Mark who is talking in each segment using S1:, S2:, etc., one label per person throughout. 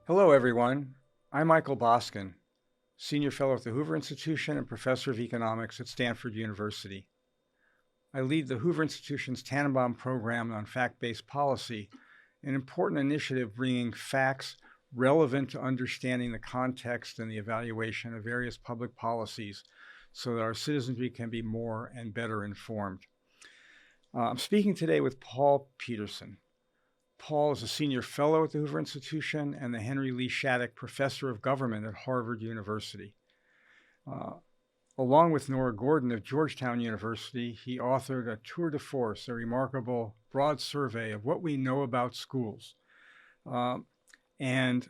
S1: Hello, everyone. I'm Michael Boskin, Senior Fellow at the Hoover Institution and Professor of Economics at Stanford University. I lead the Hoover Institution's Tannenbaum program on fact-based policy, an important initiative bringing facts relevant to understanding the context and the evaluation of various public policies so that our citizenry can be more and better informed. I'm speaking today with Paul Peterson. Paul is a senior fellow at the Hoover Institution and the Henry Lee Shattuck Professor of Government at Harvard University. Along with Nora Gordon of Georgetown University, he authored a tour de force, a remarkable broad survey of what we know about schools. And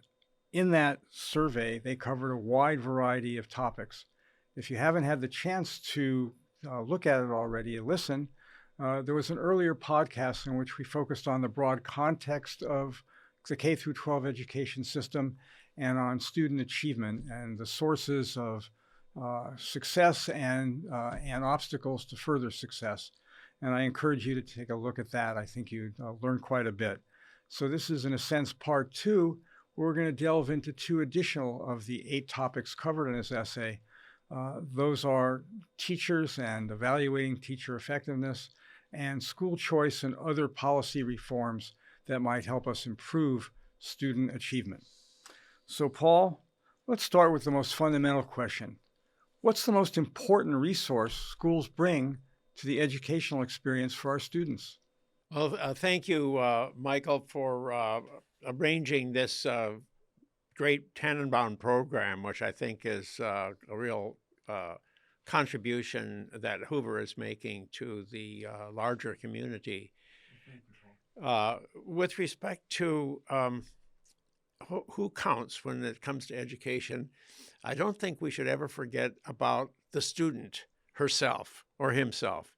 S1: in that survey, they covered a wide variety of topics. If you haven't had the chance to look at it already and listen, there was an earlier podcast in which we focused on the broad context of the K through 12 education system and on student achievement and the sources of success and obstacles to further success. And I encourage you to take a look at that. I think you'd learn quite a bit. So this is, in a sense, part two. We're going to delve into two additional of the 8 topics covered in this essay. Those are teachers and evaluating teacher effectiveness, and school choice and other policy reforms that might help us improve student achievement. So Paul, let's start with the most fundamental question. What's the most important resource schools bring to the educational experience for our students?
S2: Well, thank you, Michael, for arranging this great Tannenbaum program, which I think is a real contribution that Hoover is making to the larger community. With respect to who counts when it comes to education, I don't think we should ever forget about the student herself or himself,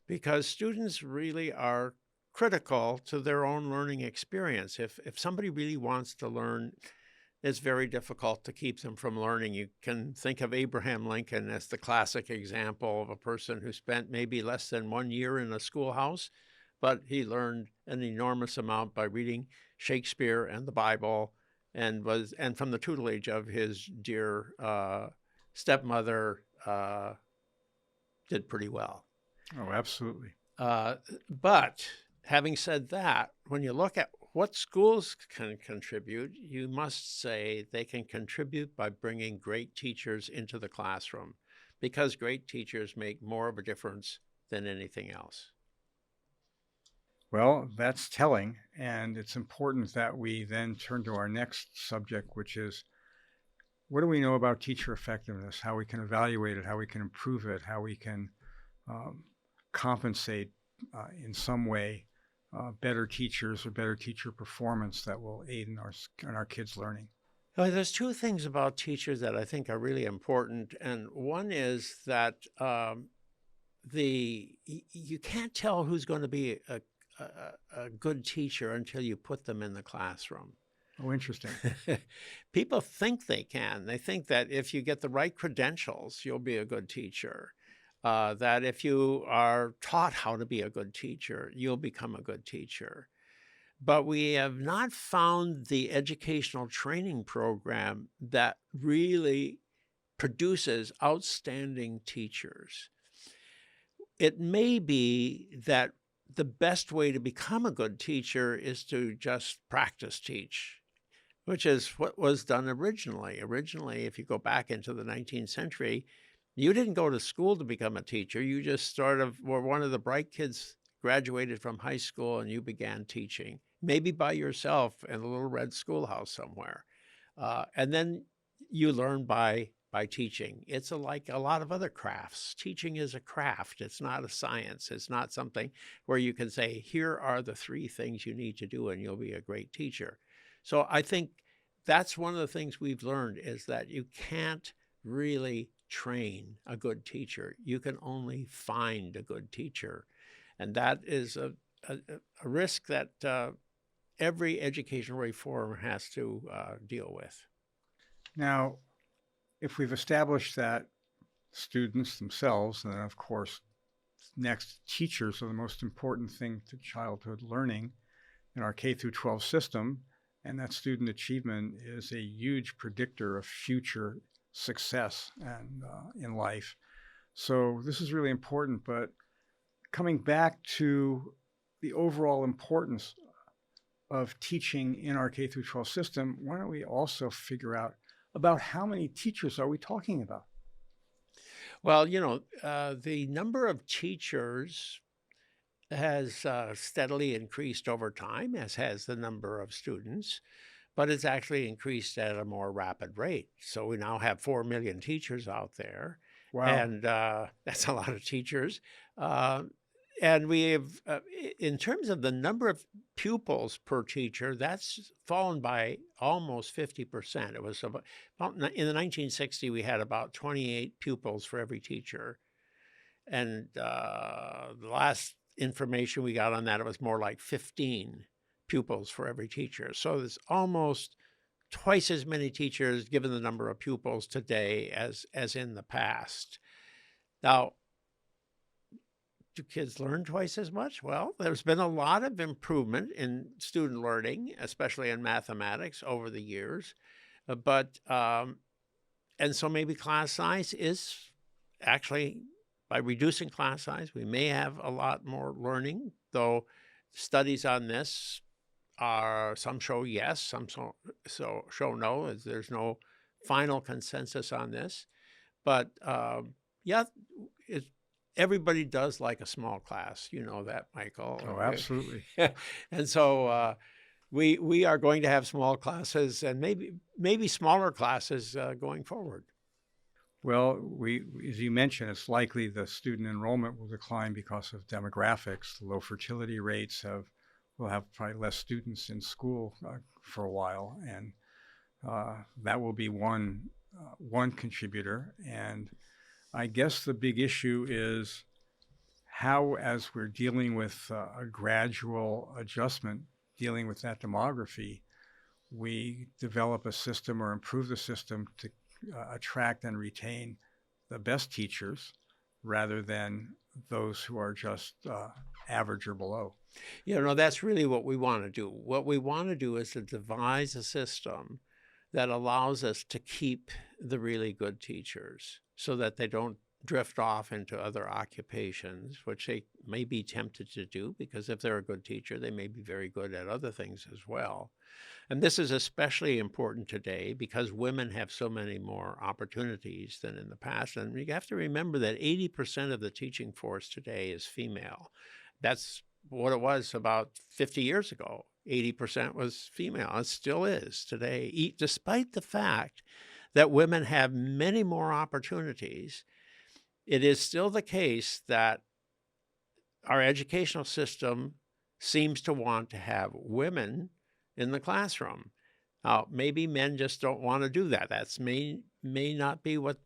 S2: because students really are critical to their own learning experience. If somebody really wants to learn, it's very difficult to keep them from learning. You can think of Abraham Lincoln as the classic example of a person who spent maybe less than 1 year in a schoolhouse, but he learned an enormous amount by reading Shakespeare and the Bible, and from the tutelage of his dear stepmother, did pretty well.
S1: Oh, absolutely.
S2: But having said that, when you look at what schools can contribute, you must say they can contribute by bringing great teachers into the classroom, because great teachers make more of a difference than anything else.
S1: Well, that's telling, and it's important that we then turn to our next subject, which is what do we know about teacher effectiveness, how we can evaluate it, how we can improve it, how we can compensate in some way better teachers or better teacher performance that will aid in our kids' learning.
S2: Well, there's 2 things about teachers that I think are really important, and one is that you can't tell who's going to be a good teacher until you put them in the classroom.
S1: Oh, interesting.
S2: People think they can. They think that if you get the right credentials, you'll be a good teacher. That if you are taught how to be a good teacher, you'll become a good teacher. But we have not found the educational training program that really produces outstanding teachers. It may be that the best way to become a good teacher is to just practice teach, which is what was done originally. Originally, if you go back into the 19th century, you didn't go to school to become a teacher. You just were one of the bright kids, graduated from high school, and you began teaching, maybe by yourself in a little red schoolhouse somewhere. And then you learn by teaching. It's like a lot of other crafts. Teaching is a craft. It's not a science. It's not something where you can say, here are the 3 things you need to do and you'll be a great teacher. So I think that's one of the things we've learned, is that you can't really train a good teacher. You can only find a good teacher. And that is a risk that every educational reform has to deal with.
S1: Now, if we've established that students themselves, and then of course, next, teachers are the most important thing to childhood learning in our K through 12 system, And that student achievement is a huge predictor of future success and in life. So this is really important. But coming back to the overall importance of teaching in our K through 12 system, why don't we also figure out about how many teachers are we talking about?
S2: Well, the number of teachers has steadily increased over time, as has the number of students, but it's actually increased at a more rapid rate. So we now have 4 million teachers out there,
S1: Wow.
S2: and that's a lot of teachers. Uh, and we have, in terms of the number of pupils per teacher, that's fallen by almost 50%. It was in the 1960s, we had about 28 pupils for every teacher. And the last information we got on that, it was more like 15 pupils for every teacher. So there's almost twice as many teachers given the number of pupils today as in the past. Now, do kids learn twice as much? Well, there's been a lot of improvement in student learning, especially in mathematics over the years. And so maybe class size is actually, by reducing class size, we may have a lot more learning, though studies on this are, some show yes, some show no. There's no final consensus on this. But yeah, everybody does like a small class. You know that, Michael.
S1: Oh, absolutely.
S2: And so we are going to have small classes and maybe smaller classes going forward.
S1: Well, as you mentioned, it's likely the student enrollment will decline because of demographics. Low fertility rates will have probably less students in school for a while, and that will be one contributor. And I guess the big issue is how, as we're dealing with a gradual adjustment, dealing with that demography, we develop a system or improve the system to attract and retain the best teachers rather than those who are just average or below.
S2: That's really what we want to do. What we want to do is to devise a system that allows us to keep the really good teachers so that they don't drift off into other occupations, which they may be tempted to do, because if they're a good teacher, they may be very good at other things as well. And this is especially important today because women have so many more opportunities than in the past. And you have to remember that 80% of the teaching force today is female. That's what it was about 50 years ago. 80% was female. It still is today, despite the fact that women have many more opportunities. It is still the case that our educational system seems to want to have women in the classroom. Now, maybe men just don't want to do that. That's may not be what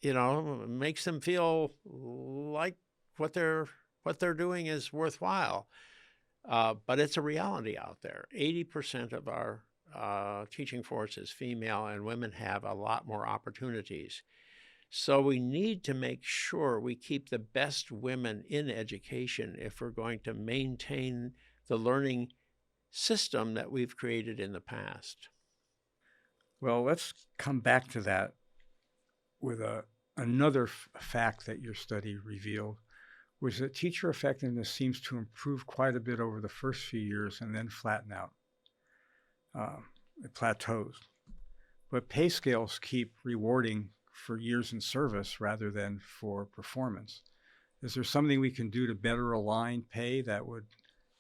S2: makes them feel like what they're doing is worthwhile. But it's a reality out there. 80% of our teaching force is female, and women have a lot more opportunities. So we need to make sure we keep the best women in education if we're going to maintain the learning system that we've created in the past.
S1: Well, let's come back to that with another fact that your study revealed, was that teacher effectiveness seems to improve quite a bit over the first few years and then flatten out. It plateaus. But pay scales keep rewarding for years in service rather than for performance. Is there something we can do to better align pay that would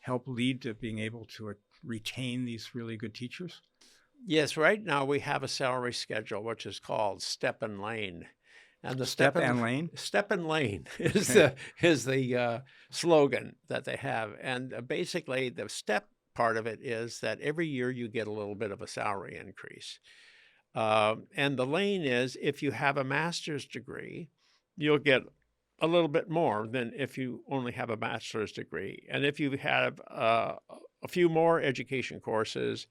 S1: help lead to being able to retain these really good teachers?
S2: Yes, right now we have a salary schedule which is called Step and Lane. And the
S1: Step and Lane?
S2: Step and Lane is the slogan that they have. And basically the step part of it is that every year you get a little bit of a salary increase. And the lane is, if you have a master's degree, you'll get a little bit more than if you only have a bachelor's degree. And if you have a few more education courses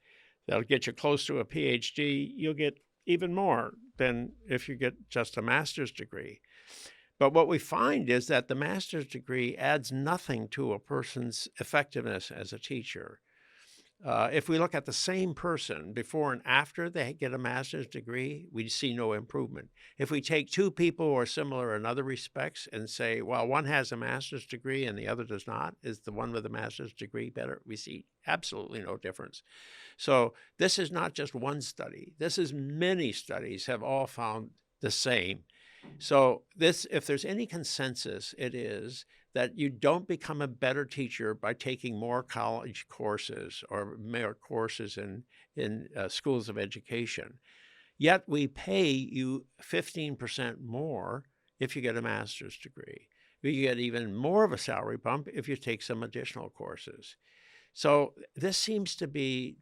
S2: that'll get you close to a PhD, you'll get even more than if you get just a master's degree. But what we find is that the master's degree adds nothing to a person's effectiveness as a teacher. If we look at the same person before and after they get a master's degree, we see no improvement. If we take two people who are similar in other respects and say, well, one has a master's degree and the other does not, is the one with the master's degree better? We see absolutely no difference. So this is not just one study. This is many studies have all found the same. So this, if there's any consensus, it is that you don't become a better teacher by taking more college courses or more courses in schools of education. Yet we pay you 15% more if you get a master's degree. You get even more of a salary bump if you take some additional courses. So this seems to be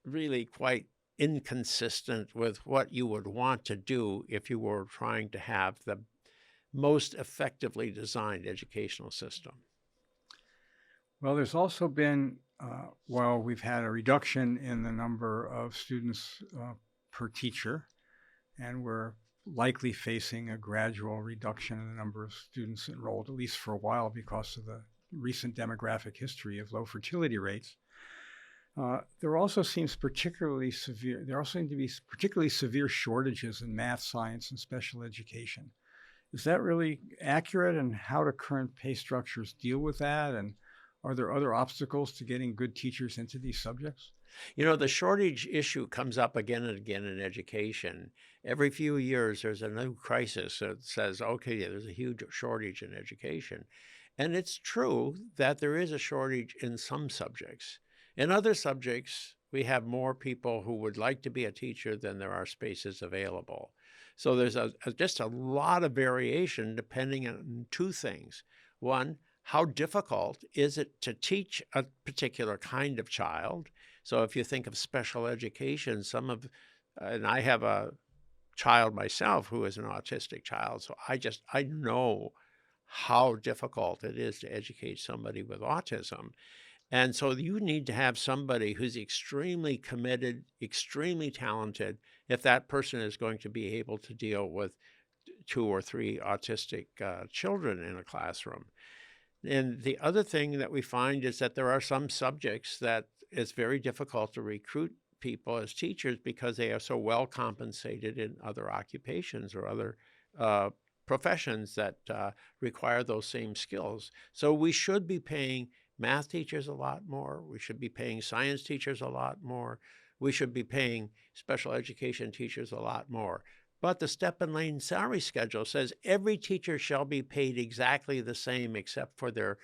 S2: really quite inconsistent with what you would want to do if you were trying to have the most effectively designed educational system.
S1: Well, there's also been, while we've had a reduction in the number of students per teacher, and we're likely facing a gradual reduction in the number of students enrolled, at least for a while, because of the recent demographic history of low fertility rates. There also seem to be particularly severe shortages in math, science, and special education. Is that really accurate, and how do current pay structures deal with that? And are there other obstacles to getting good teachers into these subjects?
S2: You know, the shortage issue comes up again and again in education. Every few years, there's a new crisis that says, okay, yeah, there's a huge shortage in education. And it's true that there is a shortage in some subjects. In other subjects, we have more people who would like to be a teacher than there are spaces available. So there's just a lot of variation depending on two things. One, how difficult is it to teach a particular kind of child? So if you think of special education, and I have a child myself who is an autistic child, so I know how difficult it is to educate somebody with autism. And so you need to have somebody who's extremely committed, extremely talented, if that person is going to be able to deal with 2 or 3 autistic children in a classroom. And the other thing that we find is that there are some subjects that it's very difficult to recruit people as teachers because they are so well compensated in other occupations or other professions that require those same skills. So we should be paying math teachers a lot more. We should be paying science teachers a lot more. We should be paying special education teachers a lot more. But the step and lane salary schedule says every teacher shall be paid exactly the same except for their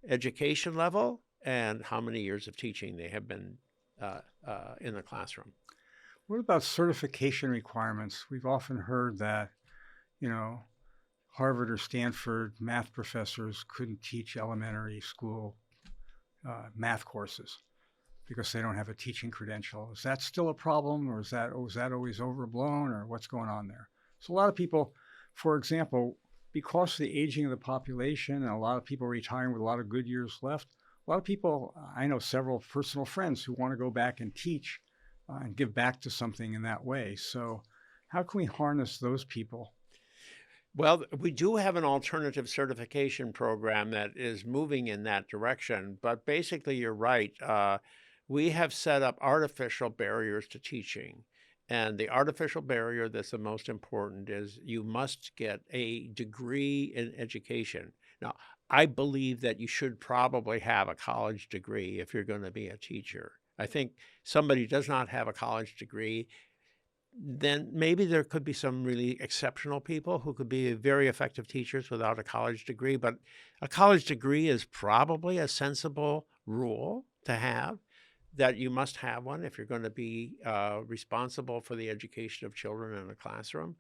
S2: education level and how many years of teaching they have been in the classroom.
S1: What about certification requirements? We've often heard that, Harvard or Stanford math professors couldn't teach elementary school math courses because they don't have a teaching credential. Is that still a problem, or is that always overblown, or what's going on there? So a lot of people, for example, because of the aging of the population and a lot of people retiring with a lot of good years left, a lot of people, I know several personal friends who want to go back and teach and give back to something in that way. So how can we harness those people?
S2: Well, we do have an alternative certification program that is moving in that direction, but basically you're right. We have set up artificial barriers to teaching. And the artificial barrier that's the most important is you must get a degree in education. Now, I believe that you should probably have a college degree if you're going to be a teacher. I think somebody does not have a college degree, then maybe there could be some really exceptional people who could be very effective teachers without a college degree. But a college degree is probably a sensible rule to have, that you must have one if you're going to be responsible for the education of children in a classroom.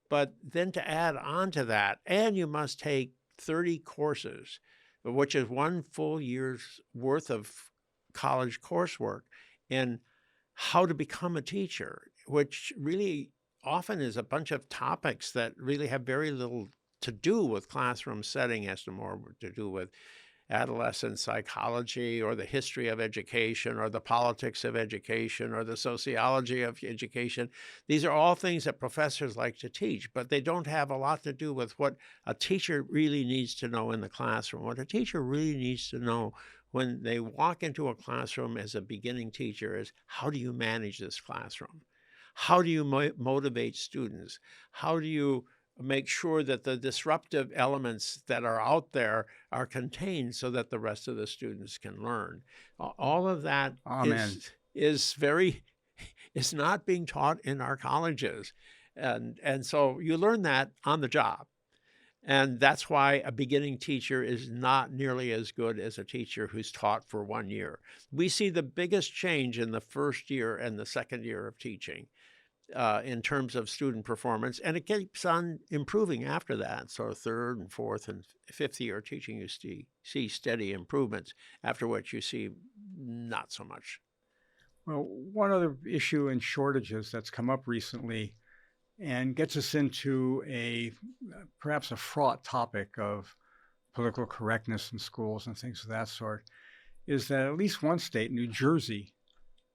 S2: But then to add on to that, and you must take 30 courses, which is 1 full year's worth of college coursework in how to become a teacher, which really often is a bunch of topics that really have very little to do with classroom setting, has to more to do with adolescent psychology or the history of education or the politics of education or the sociology of education. These are all things that professors like to teach, but they don't have a lot to do with what a teacher really needs to know in the classroom. What a teacher really needs to know when they walk into a classroom as a beginning teacher is, how do you manage this classroom? How do you motivate students? How do you make sure that the disruptive elements that are out there are contained so that the rest of the students can learn? All of that
S1: Amen.
S2: is very is not being taught in our colleges. And so you learn that on the job. And that's why a beginning teacher is not nearly as good as a teacher who's taught for 1 year. We see the biggest change in the first year and the second year of teaching in terms of student performance, and it keeps on improving after that. So third and fourth and fifth year teaching, you see steady improvements, after which you see not so much.
S1: Well, one other issue in shortages that's come up recently and gets us into a perhaps a fraught topic of political correctness in schools and things of that sort is that at least one state, New Jersey,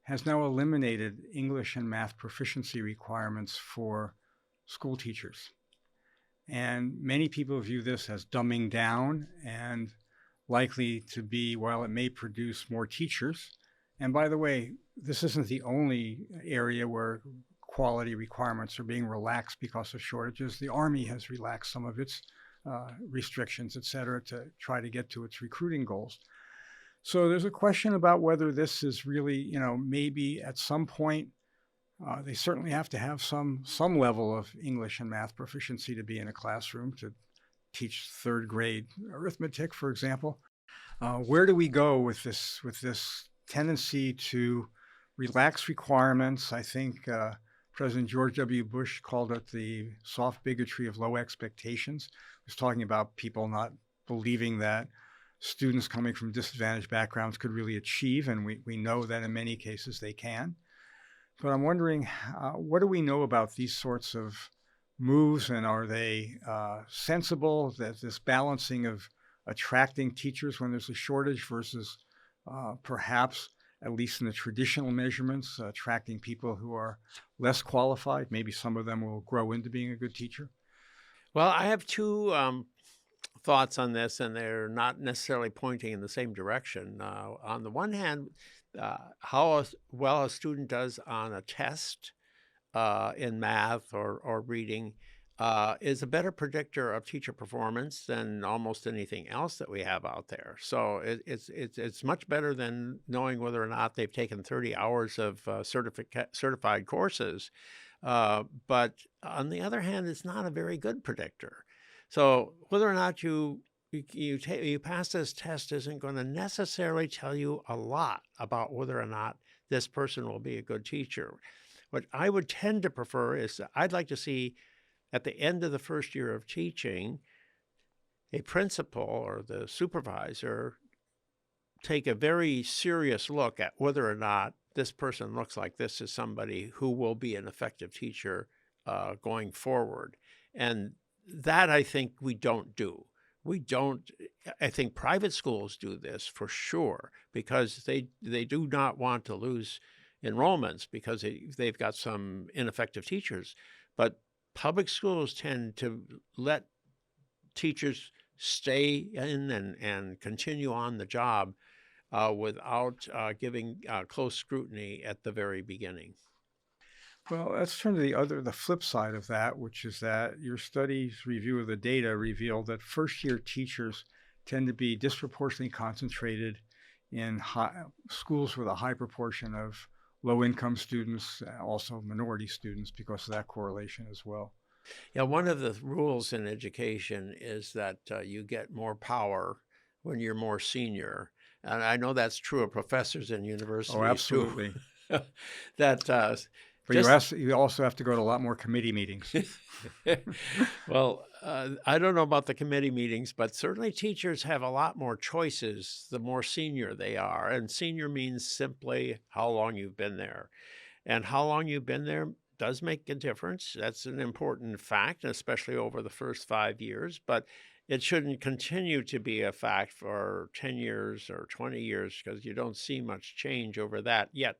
S1: has now eliminated English and math proficiency requirements for school teachers. And many people view this as dumbing down and likely to be, while it may produce more teachers. And by the way, this isn't the only area where quality requirements are being relaxed because of shortages. The Army has relaxed some of its restrictions, et cetera, to try to get to its recruiting goals. So there's a question about whether this is really, maybe at some point, they certainly have to have some level of English and math proficiency to be in a classroom to teach third grade arithmetic, for example. Where do we go with this tendency to relax requirements? I think President George W. Bush called it the soft bigotry of low expectations. He was talking about people not believing that students coming from disadvantaged backgrounds could really achieve, and we know that in many cases they can. But I'm wondering, what do we know about these sorts of moves, and are they sensible, that this balancing of attracting teachers when there's a shortage versus perhaps, at least in the traditional measurements, attracting people who are less qualified? Maybe some of them will grow into being a good teacher.
S2: Well, I have two thoughts on this, and they're not necessarily pointing in the same direction. On the one hand, how well a student does on a test in math or reading is a better predictor of teacher performance than almost anything else that we have out there. So it's much better than knowing whether or not they've taken 30 hours of certified courses. But on the other hand, it's not a very good predictor. So whether or not you pass this test isn't going to necessarily tell you a lot about whether or not this person will be a good teacher. What I would tend to prefer is I'd like to see at the end of the first year of teaching, a principal or the supervisor take a very serious look at whether or not this person looks like this is somebody who will be an effective teacher going forward. And that I think we don't do. We don't. I think private schools do this for sure because they do not want to lose enrollments because they've got some ineffective teachers. But public schools tend to let teachers stay in and continue on the job without giving close scrutiny at the very beginning.
S1: Well, let's turn to the flip side of that, which is that your study's review of the data revealed that first-year teachers tend to be disproportionately concentrated in schools with a high proportion of low-income students, also minority students, because of that correlation as well.
S2: Yeah, one of the rules in education is that you get more power when you're more senior. And I know that's true of professors in
S1: Oh,
S2: universities
S1: absolutely.
S2: too. That
S1: But you also have to go to a lot more committee meetings.
S2: well, I don't know about the committee meetings, but certainly teachers have a lot more choices the more senior they are. And senior means simply how long you've been there. And how long you've been there does make a difference. That's an important fact, especially over the first 5 years. But it shouldn't continue to be a fact for 10 years or 20 years because you don't see much change over that yet.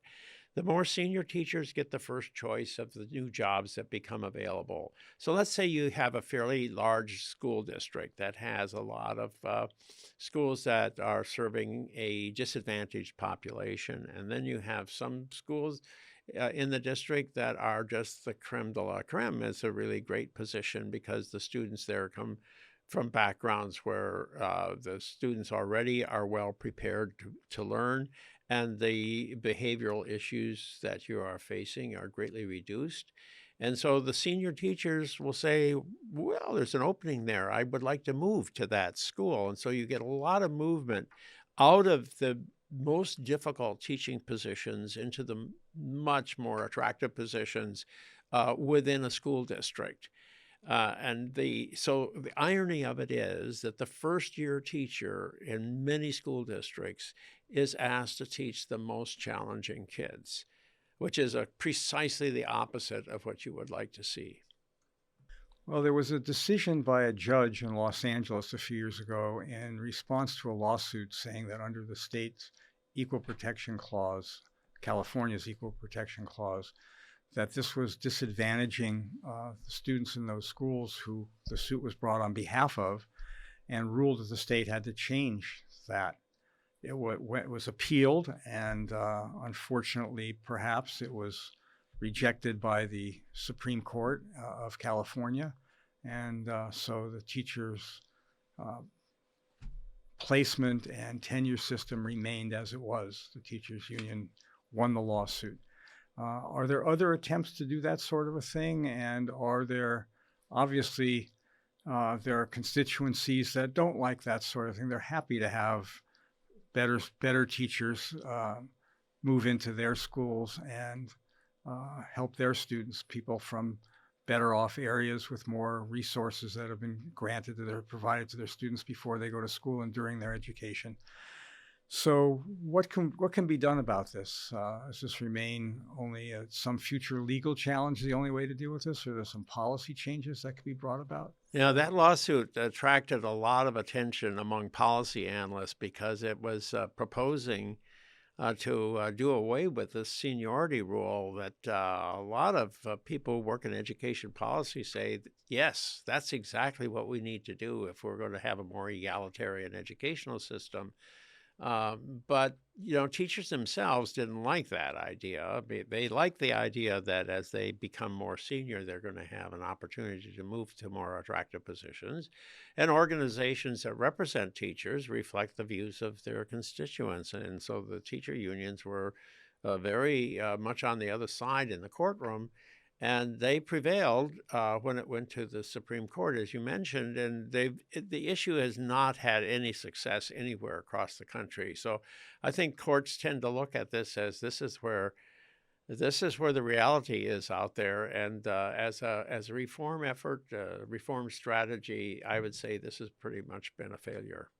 S2: The more senior teachers get the first choice of the new jobs that become available. So let's say you have a fairly large school district that has a lot of schools that are serving a disadvantaged population. And then you have some schools in the district that are just the creme de la creme. It's a really great position because the students there come from backgrounds where the students already are well prepared to learn, and the behavioral issues that you are facing are greatly reduced. And so the senior teachers will say, well, there's an opening there. I would like to move to that school. And so you get a lot of movement out of the most difficult teaching positions into the much more attractive positions within a school district. So the irony of it is that the first year teacher in many school districts is asked to teach the most challenging kids, which is precisely the opposite of what you would like to see.
S1: Well, there was a decision by a judge in Los Angeles a few years ago in response to a lawsuit saying that under the state's Equal Protection Clause, California's Equal Protection Clause, that this was disadvantaging the students in those schools who the suit was brought on behalf of, and ruled that the state had to change that. It was appealed, and unfortunately, perhaps it was rejected by the Supreme Court of California. And so the teachers' placement and tenure system remained as it was. The teachers union won the lawsuit. Are there other attempts to do that sort of a thing? And are there, obviously, there are constituencies that don't like that sort of thing. They're happy to have better teachers move into their schools and help their students, people from better off areas with more resources that have been provided to their students before they go to school and during their education. So what can be done about this? Does this remain only some future legal challenge the only way to deal with this, or there's some policy changes that could be brought about?
S2: That lawsuit attracted a lot of attention among policy analysts because it was proposing to do away with the seniority rule that a lot of people who work in education policy say, yes, that's exactly what we need to do if we're going to have a more egalitarian educational system. But teachers themselves didn't like that idea. They like the idea that as they become more senior, they're going to have an opportunity to move to more attractive positions. And organizations that represent teachers reflect the views of their constituents. And so the teacher unions were very much on the other side in the courtroom. And they prevailed when it went to the Supreme Court, as you mentioned, and the issue has not had any success anywhere across the country. So I think courts tend to look at this as this is where the reality is out there. And as a reform effort, reform strategy, I would say this has pretty much been a failure.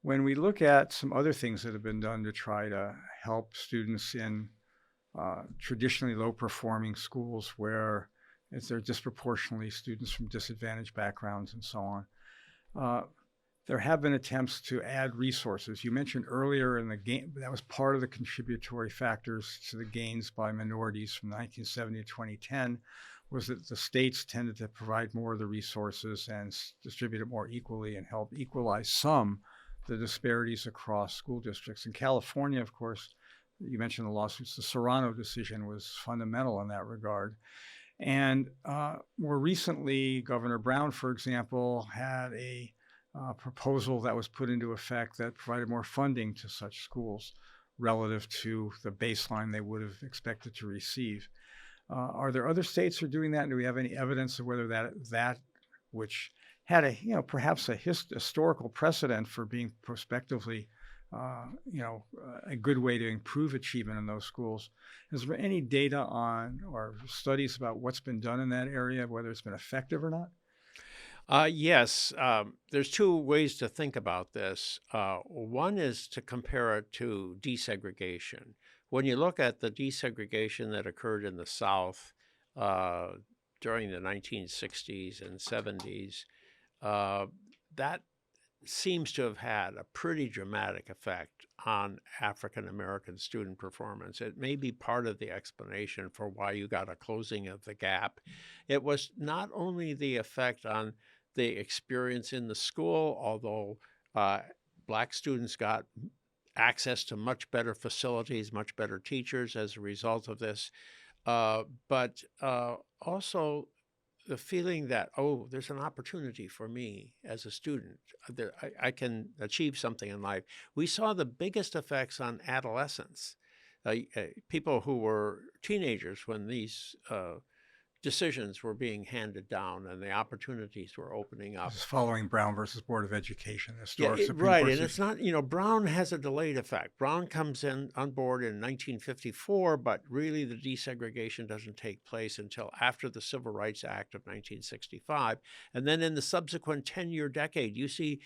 S1: When we look at some other things that have been done to try to help students in traditionally low-performing schools where there are disproportionately students from disadvantaged backgrounds and so on. There have been attempts to add resources. You mentioned earlier in the game, that was part of the contributory factors to the gains by minorities from 1970 to 2010, was that the states tended to provide more of the resources and distribute it more equally and help equalize some the disparities across school districts. In California, of course, you mentioned the lawsuits. The Serrano decision was fundamental in that regard. And more recently, Governor Brown, for example, had a proposal that was put into effect that provided more funding to such schools relative to the baseline they would have expected to receive. Are there other states that are doing that? And do we have any evidence of whether that which had perhaps a historical precedent for being prospectively a good way to improve achievement in those schools? Is there any data on or studies about what's been done in that area, whether it's been effective or not?
S2: Yes, there's two ways to think about this. One is to compare it to desegregation. When you look at the desegregation that occurred in the South during the 1960s and 70s, that seems to have had a pretty dramatic effect on African American student performance. It may be part of the explanation for why you got a closing of the gap. It was not only the effect on the experience in the school, although uh, Black students got access to much better facilities, much better teachers as a result of this, but also the feeling that, oh, there's an opportunity for me as a student. I can achieve something in life. We saw the biggest effects on adolescents, people who were teenagers when these decisions were being handed down and the opportunities were opening
S1: This
S2: up.
S1: is following Brown versus Board of Education, the
S2: Yeah,
S1: historic Supreme
S2: right.
S1: Court
S2: And it's
S1: decision.
S2: not, Brown has a delayed effect. Brown comes in on board in 1954, but really the desegregation doesn't take place until after the Civil Rights Act of 1965. And then in the subsequent 10-year decade, you see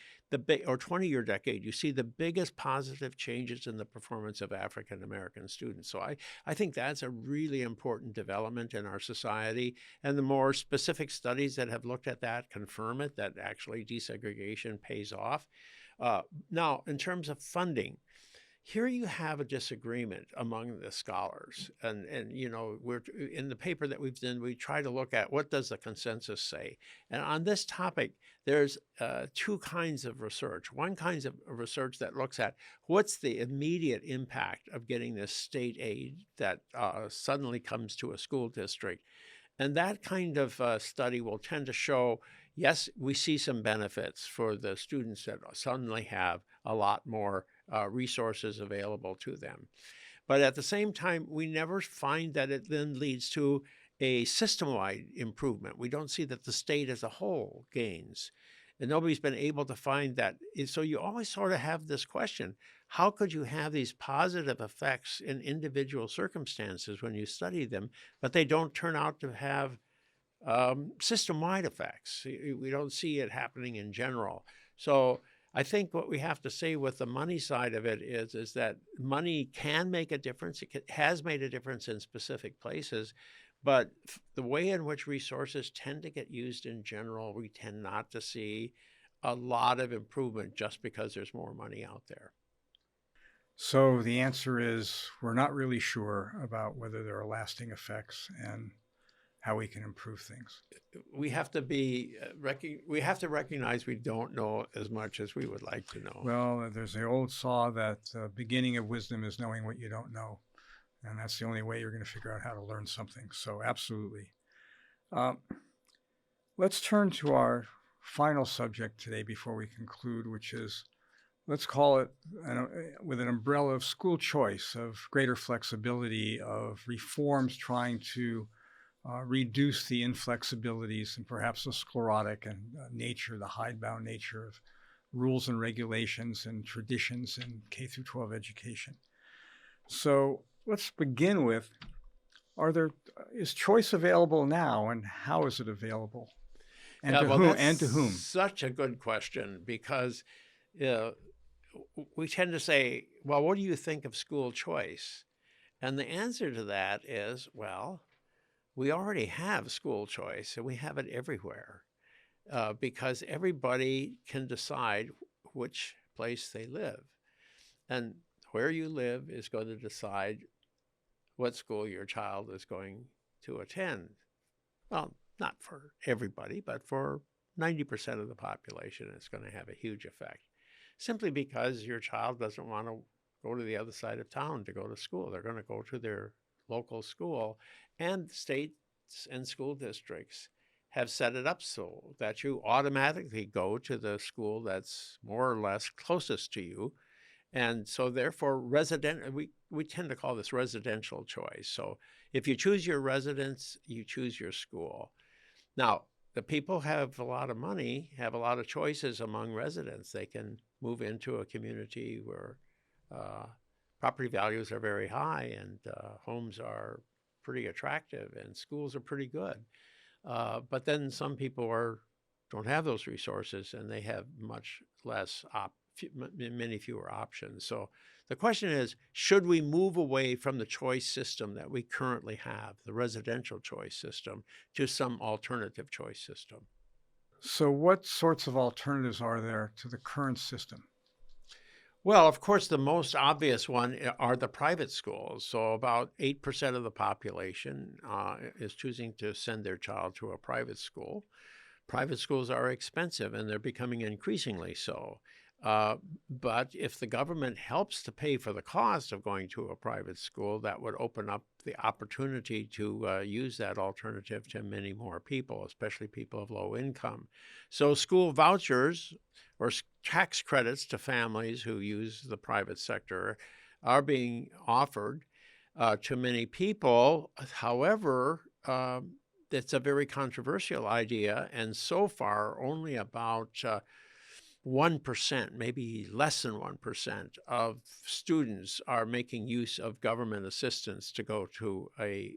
S2: or 20-year decade, you see the biggest positive changes in the performance of African American students. So I think that's a really important development in our society. And the more specific studies that have looked at that confirm it, that actually desegregation pays off. Now, in terms of funding, here you have a disagreement among the scholars. And we're in the paper that we've done, we try to look at what does the consensus say. And on this topic, there's two kinds of research. One kind of research that looks at what's the immediate impact of getting this state aid that suddenly comes to a school district. And that kind of study will tend to show, yes, we see some benefits for the students that suddenly have a lot more resources available to them. But at the same time, we never find that it then leads to a system-wide improvement. We don't see that the state as a whole gains. And nobody's been able to find that. So you always sort of have this question, how could you have these positive effects in individual circumstances when you study them, but they don't turn out to have system-wide effects? We don't see it happening in general. So I think what we have to say with the money side of it is that money can make a difference. It has made a difference in specific places, but the way in which resources tend to get used in general, we tend not to see a lot of improvement just because there's more money out there.
S1: So the answer is we're not really sure about whether there are lasting effects and how we can improve things.
S2: We have to we have to recognize we don't know as much as we would like to know.
S1: Well, there's the old saw that the beginning of wisdom is knowing what you don't know. And that's the only way you're going to figure out how to learn something. So absolutely. Let's turn to our final subject today before we conclude, which is, let's call it with an umbrella of school choice, of greater flexibility, of reforms trying to reduce the inflexibilities and perhaps the sclerotic and nature, the hidebound nature of rules and regulations and traditions in K through 12 education. So let's begin with, is choice available now, and how is it available? And to whom? And to whom?
S2: Such a good question, because we tend to say, well, what do you think of school choice? And the answer to that is, well, we already have school choice, and we have it everywhere, because everybody can decide which place they live. And where you live is going to decide what school your child is going to attend. Well, not for everybody, but for 90% of the population, it's going to have a huge effect. Simply because your child doesn't want to go to the other side of town to go to school. They're going to go to their local school, and states and school districts have set it up so that you automatically go to the school that's more or less closest to you. And so therefore, we tend to call this residential choice. So if you choose your residence, you choose your school. Now, the people have a lot of money, have a lot of choices among residents. They can move into a community where property values are very high, and homes are pretty attractive, and schools are pretty good. But then some people don't have those resources, and they have much less many fewer options. So the question is, should we move away from the choice system that we currently have, the residential choice system, to some alternative choice system?
S1: So, what sorts of alternatives are there to the current system?
S2: Well, of course, the most obvious one are the private schools. So about 8% of the population is choosing to send their child to a private school. Private schools are expensive and they're becoming increasingly so. Uh, but if the government helps to pay for the cost of going to a private school, that would open up the opportunity to use that alternative to many more people, especially people of low income. So, school vouchers or tax credits to families who use the private sector are being offered to many people. However, it's a very controversial idea, and so far, only about 1%, maybe less than 1% of students are making use of government assistance to go to a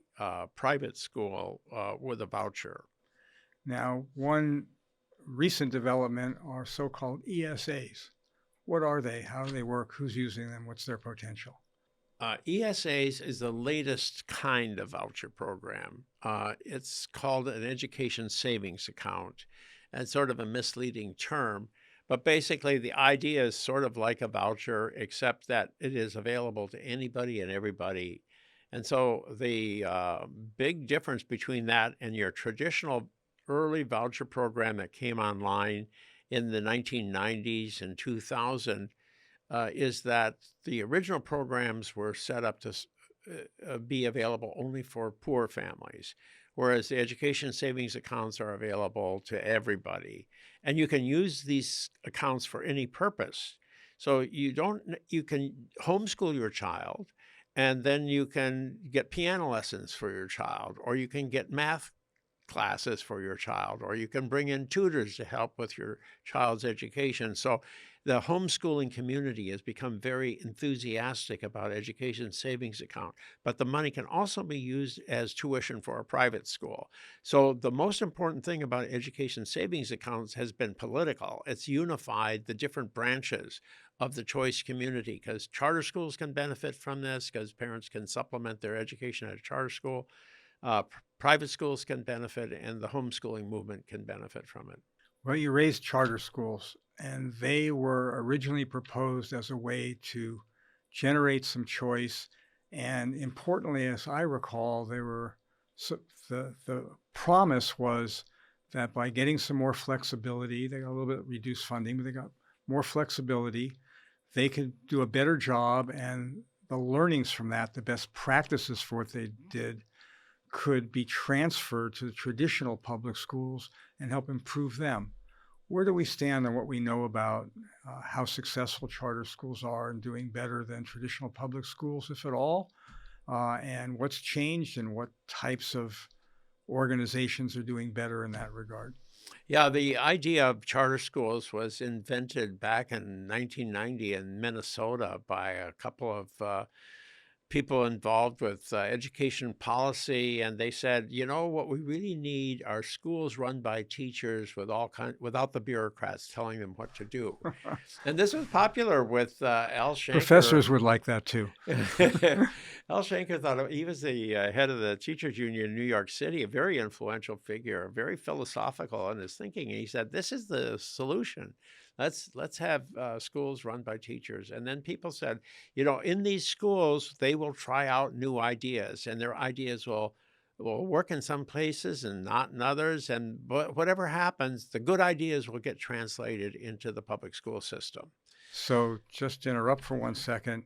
S2: private school with a voucher.
S1: Now, one recent development are so called ESAs. What are they? How do they work? Who's using them? What's their potential?
S2: ESAs is the latest kind of voucher program. It's called an education savings account. And it's sort of a misleading term, but basically the idea is sort of like a voucher, except that it is available to anybody and everybody. And so the big difference between that and your traditional early voucher program that came online in the 1990s and 2000 is that the original programs were set up to be available only for poor families, whereas the education savings accounts are available to everybody. And you can use these accounts for any purpose. So you can homeschool your child, and then you can get piano lessons for your child, or you can get math classes for your child, or you can bring in tutors to help with your child's education. So the homeschooling community has become very enthusiastic about education savings account, but the money can also be used as tuition for a private school. So the most important thing about education savings accounts has been political. It's unified the different branches of the choice community, because charter schools can benefit from this because parents can supplement their education at a charter school. Private schools can benefit, and the homeschooling movement can benefit from it.
S1: Well, you raised charter schools, and they were originally proposed as a way to generate some choice. And importantly, as I recall, they were so the promise was that by getting some more flexibility, they got a little bit reduced funding, but they got more flexibility. They could do a better job, and the learnings from that, the best practices for what they did, could be transferred to the traditional public schools and help improve them. Where do we stand on what we know about how successful charter schools are in doing better than traditional public schools, if at all? And what's changed and what types of organizations are doing better in that regard?
S2: Yeah, the idea of charter schools was invented back in 1990 in Minnesota by a couple of people involved with education policy, and they said, you know, what we really need are schools run by teachers with without the bureaucrats telling them what to do. And this was popular with Al Shanker.
S1: Professors would like that too.
S2: Al Shanker he was the head of the teachers union in New York City, a very influential figure, very philosophical in his thinking. And he said, "This is the solution. Let's have schools run by teachers." And then people said, you know, in these schools, they will try out new ideas, and their ideas will work in some places and not in others. And whatever happens, the good ideas will get translated into the public school system.
S1: So, just to interrupt for 1 second,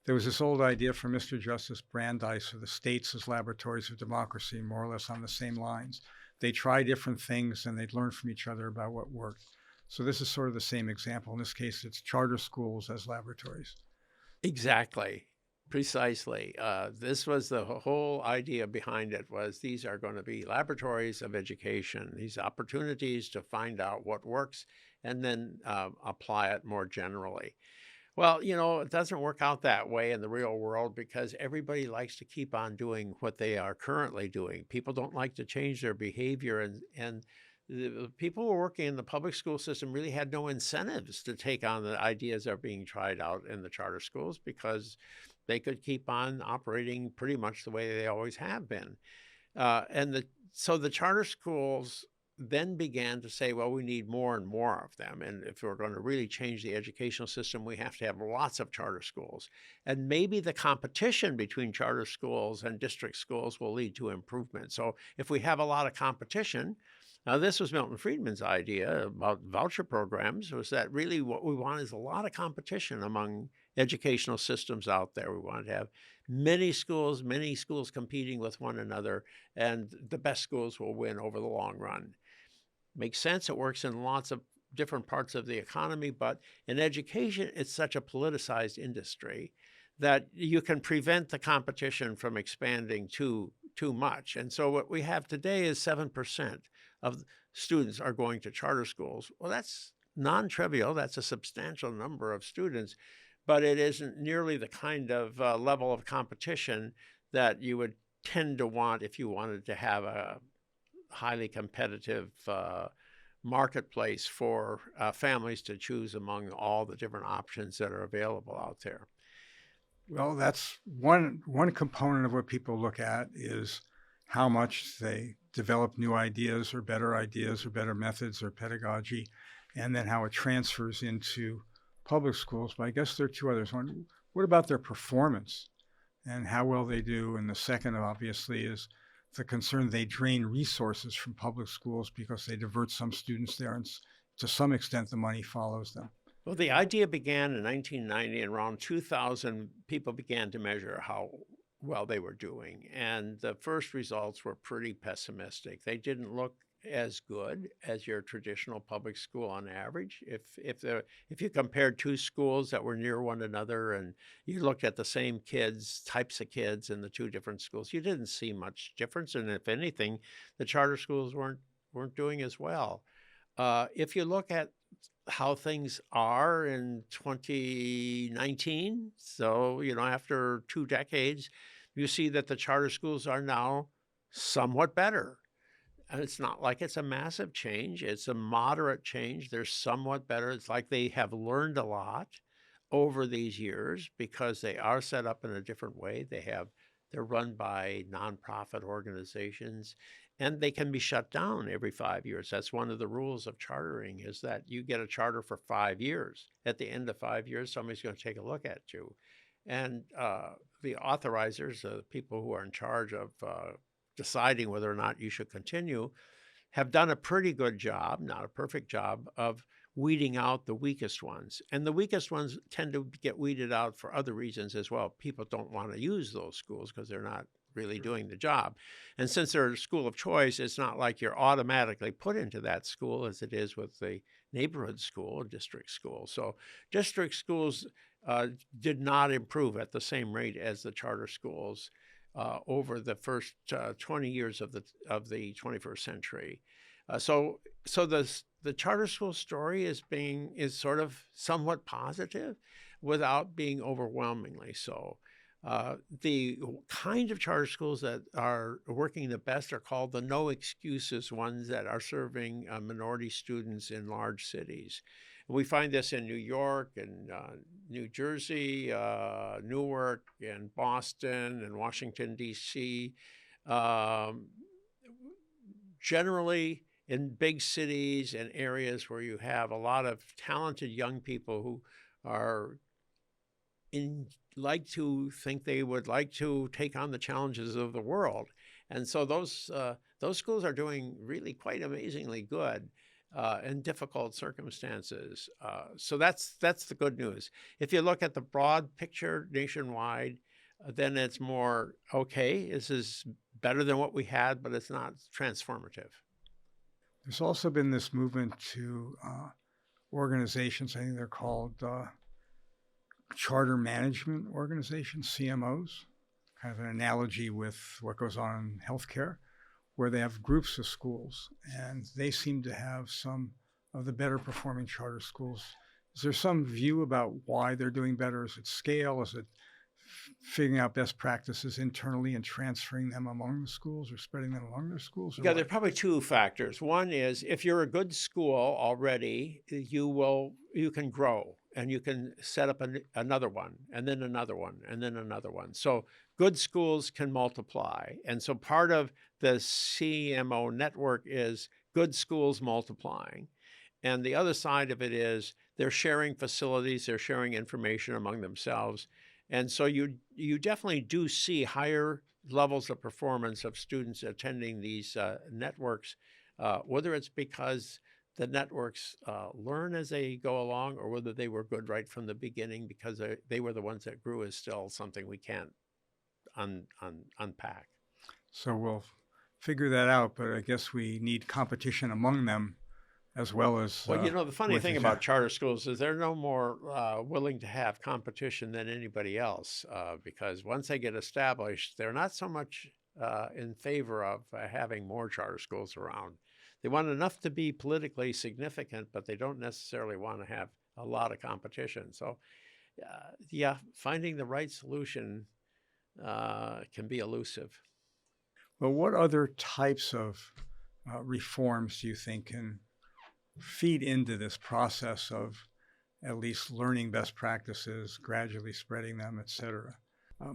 S1: there was this old idea from Mr. Justice Brandeis of the states as laboratories of democracy, more or less on the same lines. They try different things and they'd learn from each other about what worked. So, this is sort of the same example. In this case, it's charter schools as laboratories.
S2: Exactly. Precisely. This was the whole idea behind it, was these are going to be laboratories of education, these opportunities to find out what works and then apply it more generally. Well, you know, it doesn't work out that way in the real world because everybody likes to keep on doing what they are currently doing. People don't like to change their behavior, and the people who were working in the public school system really had no incentives to take on the ideas that are being tried out in the charter schools because they could keep on operating pretty much the way they always have been. So the charter schools then began to say, well, we need more and more of them. And if we're going to really change the educational system, we have to have lots of charter schools. And maybe the competition between charter schools and district schools will lead to improvement. So if we have a lot of competition, now this was Milton Friedman's idea about voucher programs, was that really what we want is a lot of competition among educational systems out there. We want to have many schools competing with one another, and the best schools will win over the long run. Makes sense. It works in lots of different parts of the economy, but in education, it's such a politicized industry that you can prevent the competition from expanding too much. And so what we have today is 7% of students are going to charter schools. Well, that's non-trivial. That's a substantial number of students, but it isn't nearly the kind of level of competition that you would tend to want if you wanted to have a highly competitive marketplace for families to choose among all the different options that are available out there.
S1: Well, that's one component of what people look at is how much they develop new ideas or better methods or pedagogy, and then how it transfers into public schools. But I guess there are two others. One, what about their performance and how well they do? And the second, obviously, is the concern they drain resources from public schools because they divert some students there, and to some extent the money follows them.
S2: Well, the idea began in 1990, and around 2000, people began to measure how well they were doing. And the first results were pretty pessimistic. They didn't look as good as your traditional public school on average. If you compared two schools that were near one another and you looked at the same types of kids in the two different schools, you didn't see much difference. And if anything, the charter schools weren't doing as well. If you look at how things are in 2019, so after 2 decades, you see that the charter schools are now somewhat better. And it's not like it's a massive change. It's a moderate change. They're somewhat better. It's like they have learned a lot over these years because they are set up in a different way. They're run by nonprofit organizations, and they can be shut down every 5 years. That's one of the rules of chartering, is that you get a charter for 5 years. At the end of 5 years, somebody's going to take a look at you. And the authorizers, the people who are in charge of deciding whether or not you should continue, have done a pretty good job, not a perfect job, of weeding out the weakest ones. And the weakest ones tend to get weeded out for other reasons as well. People don't want to use those schools because they're not really doing the job. And since they're a school of choice, it's not like you're automatically put into that school as it is with the neighborhood school, district school. So district schools did not improve at the same rate as the charter schools over the first 20 years of the 21st century. So the charter school story is sort of somewhat positive without being overwhelmingly so. The kind of charter schools that are working the best are called the no excuses ones that are serving minority students in large cities. We find this in New York and New Jersey, Newark and Boston and Washington, D.C. Generally in big cities and areas where you have a lot of talented young people who are like to think they would like to take on the challenges of the world. And so those schools are doing really quite amazingly good in difficult circumstances. So that's the good news. If you look at the broad picture nationwide, then it's more, okay, this is better than what we had, but it's not transformative.
S1: There's also been this movement to organizations, I think they're called charter management organizations, CMOs, kind of an analogy with what goes on in healthcare, where they have groups of schools, and they seem to have some of the better performing charter schools. Is there some view about why they're doing better? Is it scale? Is it figuring out best practices internally and transferring them among the schools or spreading them among their schools?
S2: Yeah, there are probably two factors. One is if you're a good school already, you can grow and you can set up another one and then another one and then another one. So good schools can multiply. And so part of the CMO network is good schools multiplying. And the other side of it is they're sharing facilities, they're sharing information among themselves. And so you definitely do see higher levels of performance of students attending these networks, whether it's because the networks learn as they go along, or whether they were good right from the beginning because they were the ones that grew, is still something we can't unpack.
S1: So we'll figure that out, but I guess we need competition among them as well as
S2: Well, the funny
S1: with
S2: thing
S1: each
S2: about
S1: other.
S2: charter schools is they're no more willing to have competition than anybody else, because once they get established, they're not so much in favor of having more charter schools around. They want enough to be politically significant, but they don't necessarily want to have a lot of competition. So, yeah, finding the right solution can be elusive.
S1: Well, what other types of reforms do you think can feed into this process of at least learning best practices, gradually spreading them, et cetera?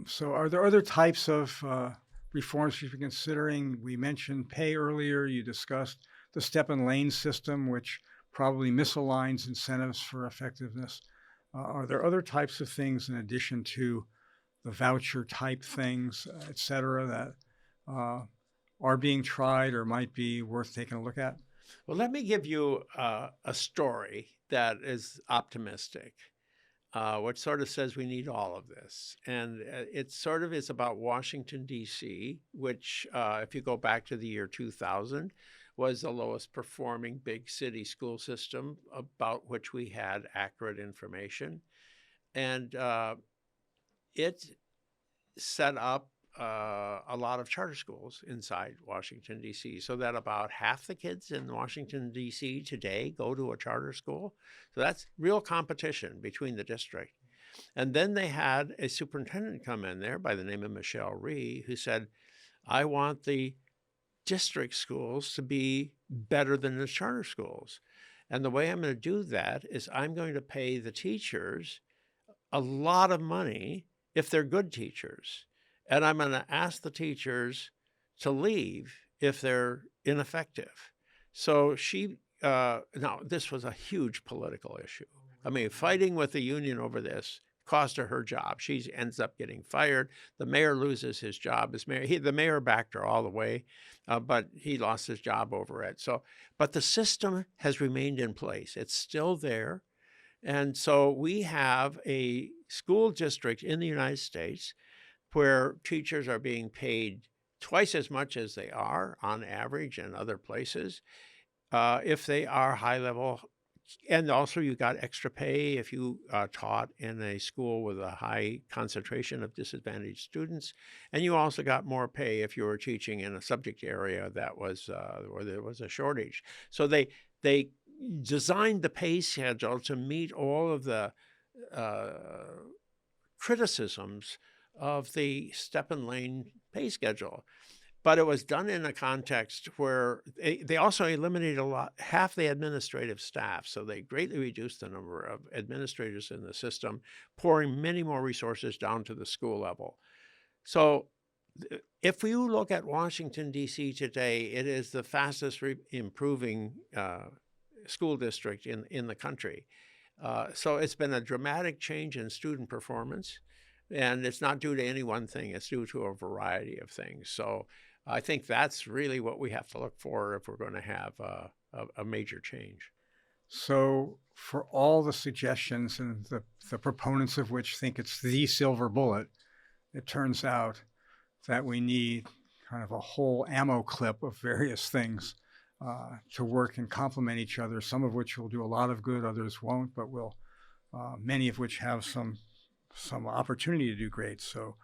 S1: So are there other types of reforms you're considering? We mentioned pay earlier. You discussed the step and lane system, which probably misaligns incentives for effectiveness. Are there other types of things in addition to the voucher type things, et cetera, that are being tried or might be worth taking a look at?
S2: Well, let me give you a story that is optimistic, which sort of says we need all of this. And it sort of is about Washington, D.C., which, if you go back to the year 2000, was the lowest performing big city school system about which we had accurate information. And it set up a lot of charter schools inside Washington, D.C., so that about half the kids in Washington, D.C. today go to a charter school. So that's real competition between the district. And then they had a superintendent come in there by the name of Michelle Rhee, who said, I want the district schools to be better than the charter schools. And the way I'm going to do that is I'm going to pay the teachers a lot of money if they're good teachers. And I'm going to ask the teachers to leave if they're ineffective. So now this was a huge political issue. I mean, fighting with the union over this cost her job. She ends up getting fired. The mayor loses his job as mayor. The mayor backed her all the way, but he lost his job over it. But the system has remained in place. It's still there. And so we have a school district in the United States where teachers are being paid twice as much as they are on average in other places if they are high level. And also you got extra pay if you taught in a school with a high concentration of disadvantaged students. And you also got more pay if you were teaching in a subject area that was where there was a shortage. So they designed the pay schedule to meet all of the criticisms of the step and lane pay schedule. But it was done in a context where they also eliminated half the administrative staff. So they greatly reduced the number of administrators in the system, pouring many more resources down to the school level. So if you look at Washington, D.C. today, it is the fastest improving school district in the country. So it's been a dramatic change in student performance. And it's not due to any one thing. It's due to a variety of things. So I think that's really what we have to look for if we're going to have a major change.
S1: So for all the suggestions and the proponents of which think it's the silver bullet, it turns out that we need kind of a whole ammo clip of various things to work and complement each other, some of which will do a lot of good, others won't, but many of which have some opportunity to do great. So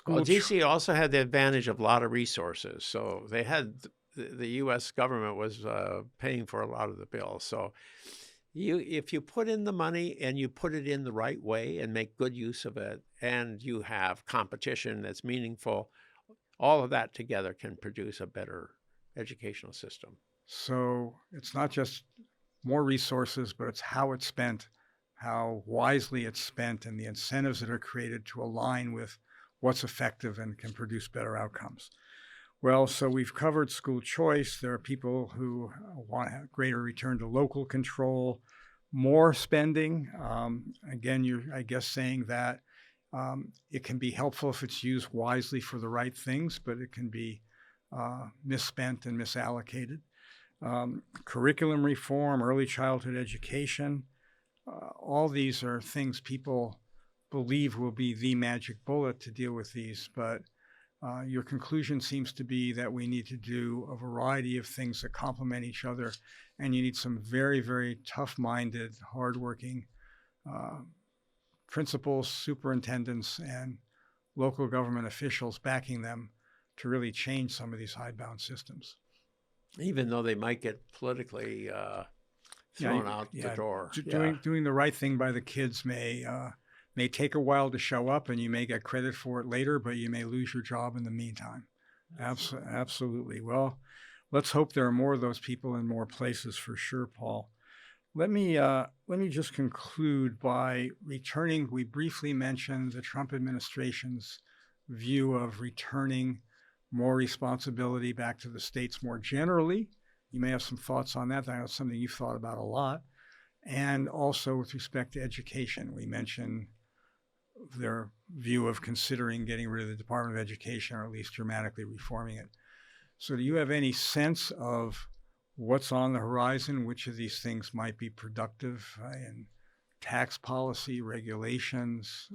S2: DC also had the advantage of a lot of resources. So they had the U.S. government was paying for a lot of the bills. So if you put in the money and you put it in the right way and make good use of it, and you have competition that's meaningful, all of that together can produce a better educational system.
S1: So it's not just more resources, but it's how it's spent, how wisely it's spent, and the incentives that are created to align with what's effective and can produce better outcomes. Well, so we've covered school choice. There are people who want a greater return to local control, more spending. Again, you're, I guess, saying that it can be helpful if it's used wisely for the right things, but it can be misspent and misallocated. Curriculum reform, early childhood education, all these are things people believe will be the magic bullet to deal with these, but your conclusion seems to be that we need to do a variety of things that complement each other, and you need some very, very tough-minded, hardworking uh, principals, superintendents, and local government officials backing them to really change some of these hidebound systems.
S2: Even though they might get politically thrown out the
S1: Yeah,
S2: door. Yeah.
S1: doing the right thing by the kids may take a while to show up, and you may get credit for it later, but you may lose your job in the meantime. Absolutely. Well, let's hope there are more of those people in more places for sure, Paul. Let me just conclude by returning. We briefly mentioned the Trump administration's view of returning more responsibility back to the states more generally. You may have some thoughts on that. I know it's something you've thought about a lot. And also with respect to education, we mentioned their view of considering getting rid of the Department of Education, or at least dramatically reforming it. So do you have any sense of what's on the horizon? Which of these things might be productive in tax policy, regulations?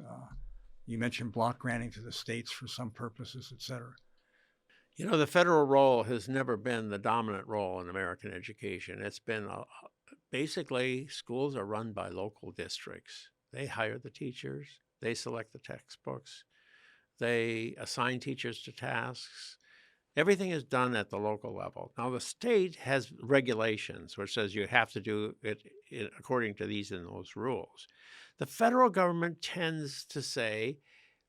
S1: You mentioned block granting to the states for some purposes, et cetera.
S2: You know, the federal role has never been the dominant role in American education. It's been basically schools are run by local districts. They hire the teachers, they select the textbooks, they assign teachers to tasks. Everything is done at the local level. Now, the state has regulations which says you have to do it according to these and those rules. The federal government tends to say,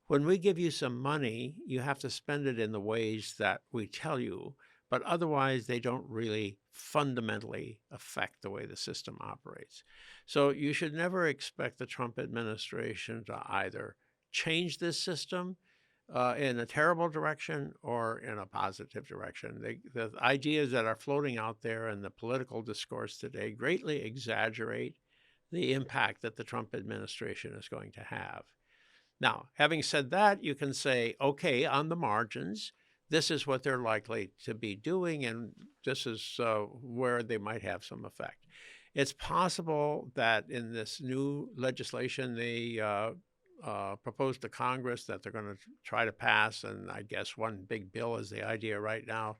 S2: when we give you some money, you have to spend it in the ways that we tell you, but otherwise they don't really fundamentally affect the way the system operates. So you should never expect the Trump administration to either change this system in a terrible direction or in a positive direction. The ideas that are floating out there in the political discourse today greatly exaggerate the impact that the Trump administration is going to have. Now, having said that, you can say, okay, on the margins, this is what they're likely to be doing, and this is where they might have some effect. It's possible that in this new legislation they proposed to Congress that they're going to try to pass, and I guess one big bill is the idea right now,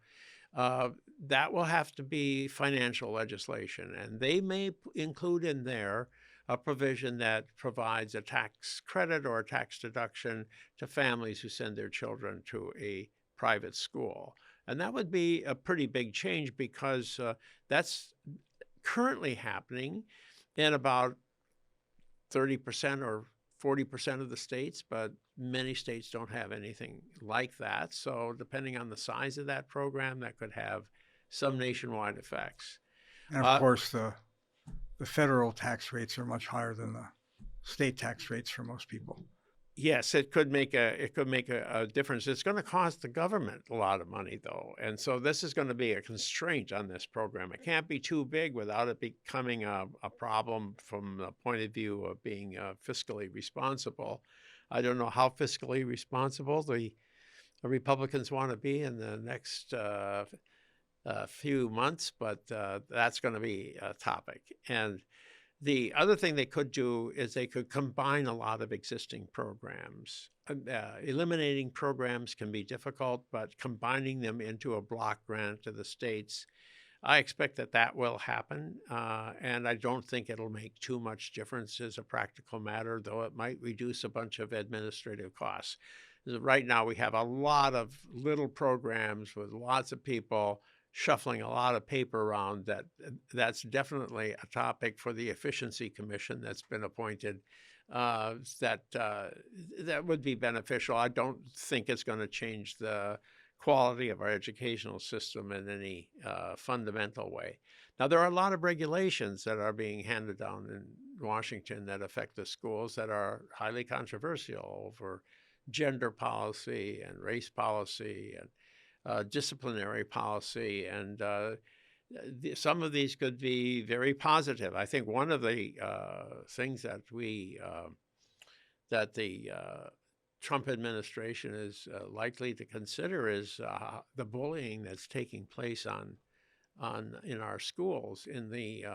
S2: that will have to be financial legislation, and they may include in there a provision that provides a tax credit or a tax deduction to families who send their children to a private school. And that would be a pretty big change because that's currently happening in about 30% or 40% of the states, but many states don't have anything like that. So depending on the size of that program, that could have some nationwide effects.
S1: And of course, the federal tax rates are much higher than the state tax rates for most people.
S2: Yes, it could make a difference. It's going to cost the government a lot of money, though, and so this is going to be a constraint on this program. It can't be too big without it becoming a problem from the point of view of being fiscally responsible. I don't know how fiscally responsible the Republicans want to be in the next few months, but that's going to be a topic. And the other thing they could do is they could combine a lot of existing programs. Eliminating programs can be difficult, but combining them into a block grant to the states, I expect that that will happen. And I don't think it'll make too much difference as a practical matter, though it might reduce a bunch of administrative costs. Right now, we have a lot of little programs with lots of people shuffling a lot of paper around. That's definitely a topic for the Efficiency Commission that's been appointed. That would be beneficial. I don't think it's going to change the quality of our educational system in any fundamental way. Now, there are a lot of regulations that are being handed down in Washington that affect the schools that are highly controversial over gender policy and race policy and disciplinary policy, and some of these could be very positive. I think one of the things that the Trump administration is likely to consider is the bullying that's taking place in our schools in the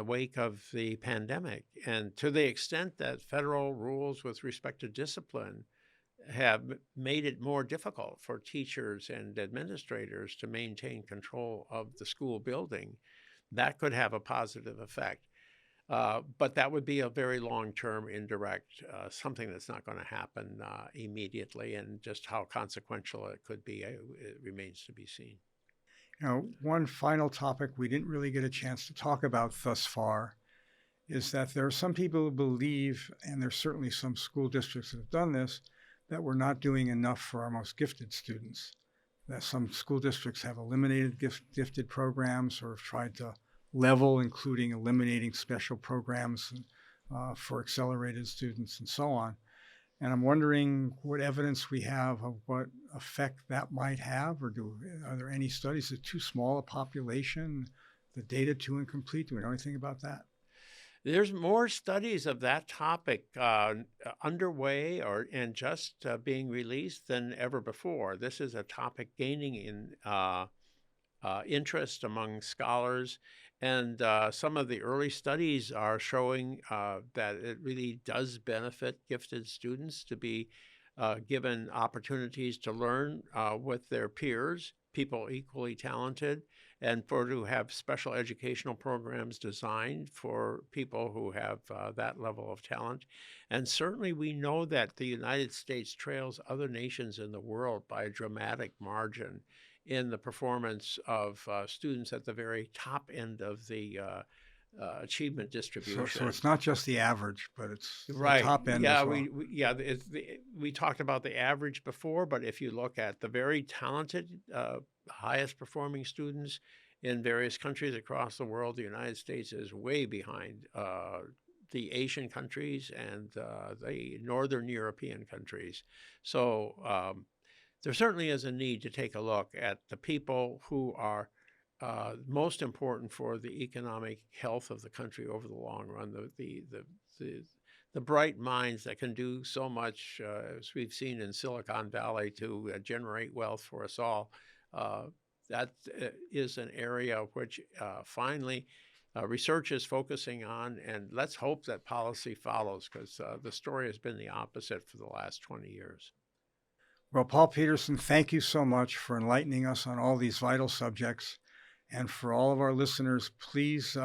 S2: wake of the pandemic, and to the extent that federal rules with respect to discipline have made it more difficult for teachers and administrators to maintain control of the school building, that could have a positive effect. But that would be a very long-term, indirect, something that's not going to happen immediately, and just how consequential it could be, it remains to be seen.
S1: One final topic we didn't really get a chance to talk about thus far is that there are some people who believe, and there's certainly some school districts that have done this, that we're not doing enough for our most gifted students. That some school districts have eliminated gifted programs or have tried to level, including eliminating special programs for accelerated students and so on. And I'm wondering what evidence we have of what effect that might have, or are there any studies? Is it too small a population? The data too incomplete? Do we know anything about that?
S2: There's more studies of that topic underway and just being released than ever before. This is a topic gaining in interest among scholars, and some of the early studies are showing that it really does benefit gifted students to be given opportunities to learn with their peers, people equally talented, and to have special educational programs designed for people who have that level of talent. And certainly we know that the United States trails other nations in the world by a dramatic margin in the performance of students at the very top end of the achievement distribution.
S1: So it's not just the average, but it's
S2: right.
S1: The top end
S2: Yeah,
S1: as well.
S2: we talked about the average before, but if you look at the very talented, highest performing students in various countries across the world, the United States is way behind the Asian countries and the Northern European countries. So there certainly is a need to take a look at the people who are most important for the economic health of the country over the long run, the bright minds that can do so much, as we've seen in Silicon Valley, to generate wealth for us all. That is an area which finally research is focusing on, and let's hope that policy follows, because the story has been the opposite for the last 20 years.
S1: Well, Paul Peterson, thank you so much for enlightening us on all these vital subjects. And for all of our listeners, please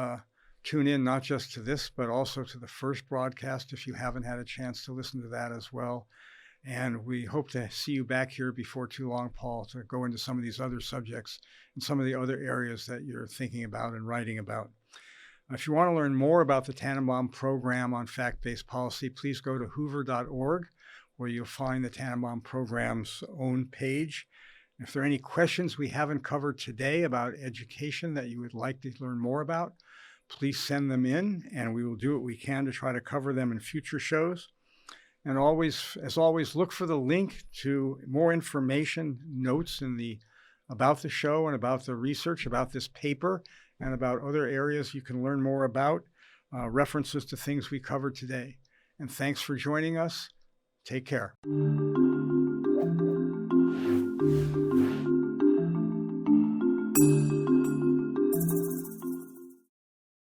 S1: tune in not just to this, but also to the first broadcast if you haven't had a chance to listen to that as well. And we hope to see you back here before too long, Paul, to go into some of these other subjects and some of the other areas that you're thinking about and writing about. If you want to learn more about the Tannenbaum program on fact-based policy, please go to hoover.org, where you'll find the Tannenbaum program's own page. If there are any questions we haven't covered today about education that you would like to learn more about, please send them in, and we will do what we can to try to cover them in future shows. And as always, look for the link to more information, notes about the show and about the research, about this paper, and about other areas you can learn more about, references to things we covered today. And thanks for joining us. Take care.